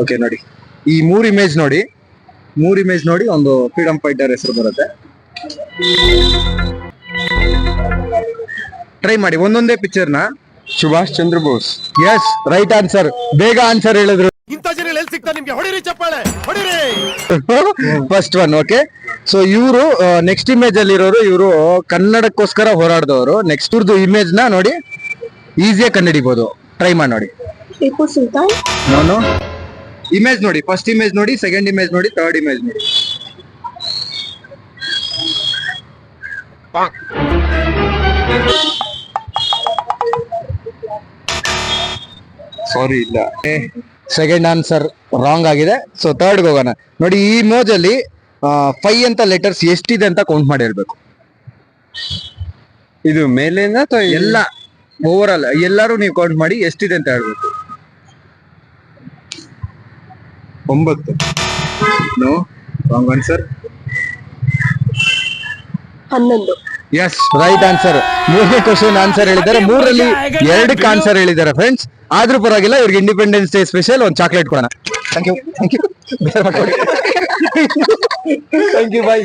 Okay ನೋಡಿ, ಈ ಮೂರ್ ಇಮೇಜ್ ನೋಡಿ ಒಂದು ಫ್ರೀಡಮ್ ಫೈಟರ್ ಹೆಸರು ಬರುತ್ತೆ. ಟ್ರೈ ಮಾಡಿ ಒಂದೊಂದೇ ಪಿಕ್ಚರ್ ನ. Subhash Chandra Bose. Yes, right answer. ಬೇಗ ಆನ್ಸರ್ ಹೇಳಿದ್ರು. ಇಂಥ ಜನ ಎಲ್ಲಿ ಸಿಗ್ತಾ ನಿಮ್ಗೆ? ಹೊಡಿರಿ ಚಪ್ಪಾಳೆ, ಹೊಡಿರಿ. First one. ಓಕೆ, ಸೊ ಇವರು ನೆಕ್ಸ್ಟ್ ಇಮೇಜ್ ಅಲ್ಲಿ ಇರೋರು, ಇವರು ಕನ್ನಡಕ್ಕೋಸ್ಕರ ಹೋರಾಡಿದವರು. ನೆಕ್ಸ್ಟ್ ಇವ್ರದ್ದು ಇಮೇಜ್ ನ ನೋಡಿ, ಈಸಿಯಾಗಿ ಕಂಡುಹಿಡಿಬಹುದು. ಟ್ರೈ ಮಾಡಿ ನೋಡಿ. ಟಿಪ್ಪು ಸುಲ್ತಾನ್. ನಾನು ಇಮೇಜ್ ನೋಡಿ, ಫಸ್ಟ್ ಇಮೇಜ್ ನೋಡಿ, ಸೆಕೆಂಡ್ ಇಮೇಜ್ ನೋಡಿ, ಥರ್ಡ್ ಇಮೇಜ್ ನೋಡಿ. ಸಾರಿ, ಇಲ್ಲ. ಸೆಕೆಂಡ್ ಆನ್ಸರ್ ರಾಂಗ್ ಆಗಿದೆ. ಸೊ ಥರ್ಡ್ ಹೋಗೋಣ. ನೋಡಿ, ಈ ಇಮೇಜ್ ಅಲ್ಲಿ 5 ಅಂತ ಲೆಟರ್ಸ್ ಎಷ್ಟಿದೆ ಅಂತ ಕೌಂಟ್ ಮಾಡಿ ಹೇಳ್ಬೇಕು. ಇದು ಮೇಲಿಂದ ಎಲ್ಲ ಓವರ್ ಆಲ್ ಎಲ್ಲರೂ ನೀವು ಕೌಂಟ್ ಮಾಡಿ ಎಷ್ಟಿದೆ ಅಂತ ಹೇಳ್ಬೇಕು. 9. No, wrong answer. 11. Yes, right answer. ಮೂರನೇ ಕ್ವಶನ್ ಆನ್ಸರ್ ಹೇಳಿದ್ದಾರೆ, 3ರಲ್ಲಿ 2ಕ್ಕೆ ಆನ್ಸರ್ ಹೇಳಿದ್ದಾರೆ ಫ್ರೆಂಡ್ಸ್. ಆದ್ರೂ ಪರವಾಗಿಲ್ಲ, ಇವ್ರಿಗೆ ಇಂಡಿಪೆಂಡೆನ್ಸ್ ಡೇ ಸ್ಪೆಷಲ್ ಒಂದು ಚಾಕ್ಲೇಟ್ ಕೊಡೋಣ. Thank you. Thank you. Bye.